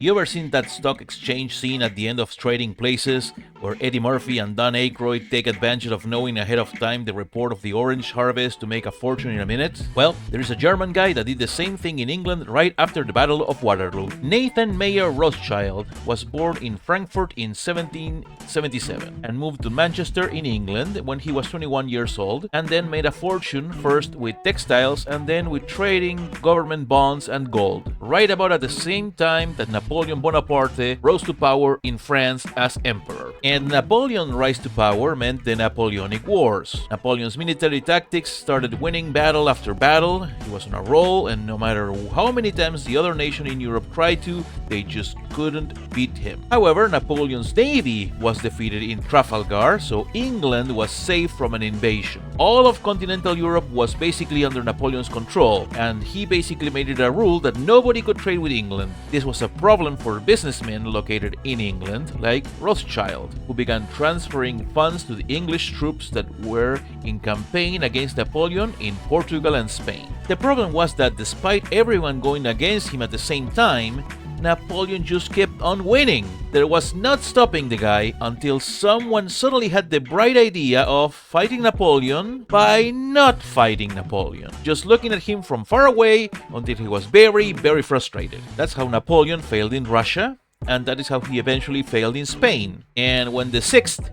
You ever seen that stock exchange scene at the end of Trading Places, where Eddie Murphy and Don Aykroyd take advantage of knowing ahead of time the report of the orange harvest to make a fortune in a minute? Well, there is a German guy that did the same thing in England right after the Battle of Waterloo. Nathan Mayer Rothschild was born in Frankfurt in 1777 and moved to Manchester in England when he was 21 years old, and then made a fortune first with textiles and then with trading government bonds and gold, right about at the same time that Napoleon Bonaparte rose to power in France as emperor. And Napoleon's rise to power meant the Napoleonic Wars. Napoleon's military tactics started winning battle after battle. He was on a roll, and no matter how many times the other nation in Europe tried to, they just couldn't beat him. However, Napoleon's navy was defeated in Trafalgar, so England was safe from an invasion. All of continental Europe was basically under Napoleon's control, and he basically made it a rule that nobody could trade with England. This was a problem for businessmen located in England, like Rothschild, who began transferring funds to the English troops that were in campaign against Napoleon in Portugal and Spain. The problem was that despite everyone going against him at the same time, Napoleon just kept on winning. There was not stopping the guy until someone suddenly had the bright idea of fighting Napoleon by not fighting Napoleon, just looking at him from far away until he was very, very frustrated. That's how Napoleon failed in Russia, and that is how he eventually failed in Spain. And when the sixth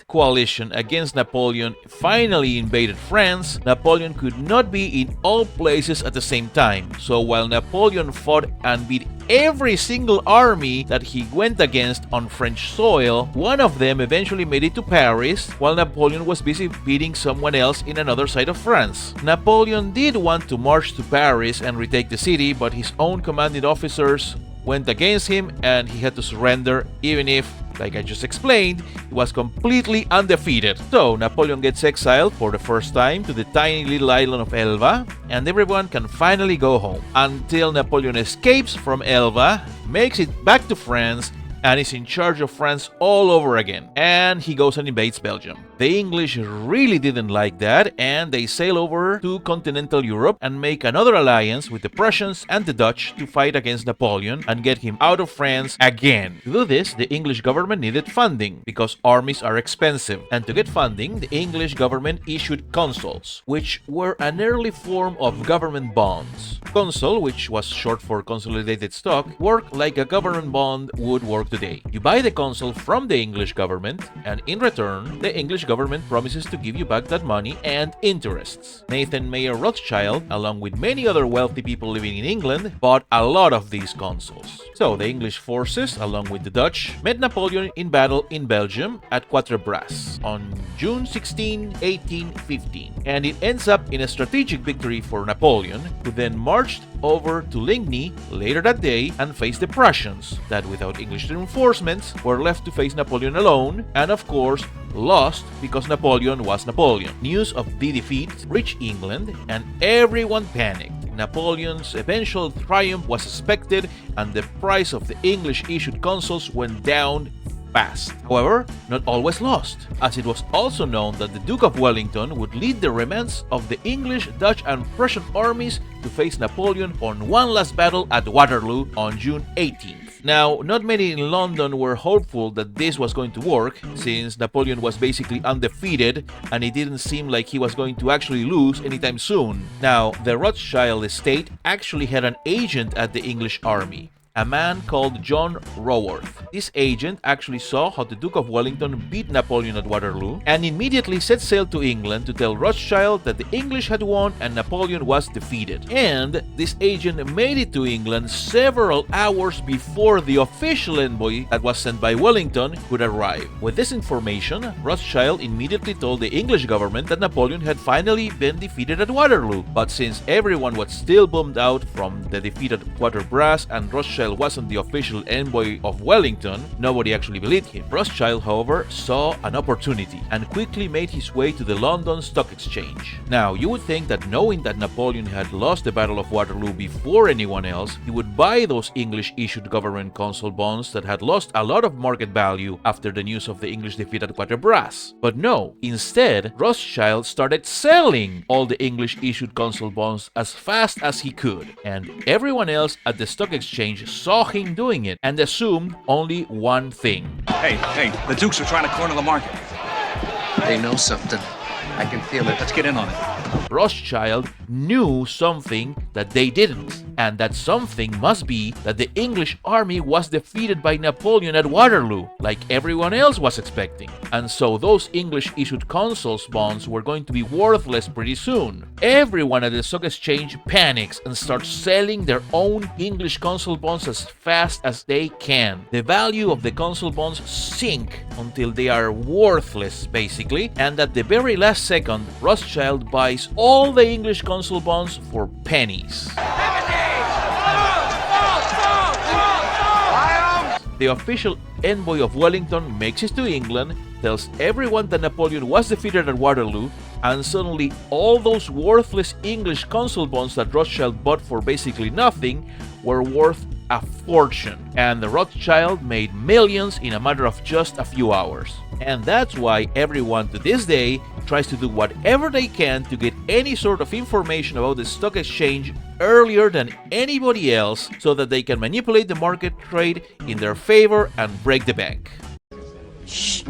coalition against Napoleon finally invaded France, Napoleon could not be in all places at the same time. So while Napoleon fought and beat every single army that he went against on French soil, one of them eventually made it to Paris while Napoleon was busy beating someone else in another side of France. Napoleon did want to march to Paris and retake the city, but his own commanding officers went against him and he had to surrender, even if, like I just explained, he was completely undefeated. So Napoleon gets exiled for the first time to the tiny little island of Elba, and everyone can finally go home. Until Napoleon escapes from Elba, makes it back to France, and is in charge of France all over again. And he goes and invades Belgium. The English really didn't like that, and they sail over to continental Europe and make another alliance with the Prussians and the Dutch to fight against Napoleon and get him out of France again. To do this, the English government needed funding because armies are expensive. And to get funding, the English government issued consols, which were an early form of government bonds. Consol, which was short for consolidated stock, worked like a government bond would work today. You buy the consol from the English government, and in return, the English government promises to give you back that money and interests. Nathan Mayer Rothschild, along with many other wealthy people living in England, bought a lot of these consols. So the English forces, along with the Dutch, met Napoleon in battle in Belgium at Quatre Bras on June 16, 1815, and it ends up in a strategic victory for Napoleon, who then marched over to Ligny later that day and faced the Prussians, that without English reinforcements were left to face Napoleon alone, and of course lost because Napoleon was Napoleon. News of the defeat reached England and everyone panicked. Napoleon's eventual triumph was expected, and the price of the English issued consols went down fast. However, not all was lost, as it was also known that the Duke of Wellington would lead the remnants of the English, Dutch, and Prussian armies to face Napoleon on one last battle at Waterloo on June 18th. Now, not many in London were hopeful that this was going to work, since Napoleon was basically undefeated and it didn't seem like he was going to actually lose anytime soon. Now, the Rothschild estate actually had an agent at the English army, a man called John Roworth. This agent actually saw how the Duke of Wellington beat Napoleon at Waterloo and immediately set sail to England to tell Rothschild that the English had won and Napoleon was defeated. And this agent made it to England several hours before the official envoy that was sent by Wellington could arrive. With this information, Rothschild immediately told the English government that Napoleon had finally been defeated at Waterloo. But since everyone was still bummed out from the defeat at Quatre Bras and Rothschild wasn't the official envoy of Wellington, Wellington, nobody actually believed him. Rothschild, however, saw an opportunity and quickly made his way to the London Stock Exchange. Now, you would think that knowing that Napoleon had lost the Battle of Waterloo before anyone else, he would buy those English-issued government consul bonds that had lost a lot of market value after the news of the English defeat at Quatre Bras. But no, instead, Rothschild started selling all the English-issued consul bonds as fast as he could, and everyone else at the stock exchange saw him doing it and assumed only one thing. Hey, the Dukes are trying to corner the market. They know something. I can feel it. Let's get in on it. Rothschild knew something that they didn't, and that something must be that the English army was defeated by Napoleon at Waterloo, like everyone else was expecting. And so those English-issued consuls bonds were going to be worthless pretty soon. Everyone at the stock exchange panics and starts selling their own English consul bonds as fast as they can. The value of the consul bonds sink until they are worthless, basically, and at the very last second, Rothschild buys all the English consul bonds for pennies. The official envoy of Wellington makes it to England, tells everyone that Napoleon was defeated at Waterloo, and suddenly all those worthless English consul bonds that Rothschild bought for basically nothing were worth a fortune. And the Rothschild made millions in a matter of just a few hours. And that's why everyone to this day tries to do whatever they can to get any sort of information about the stock exchange earlier than anybody else so that they can manipulate the market trade in their favor and break the bank. Shh.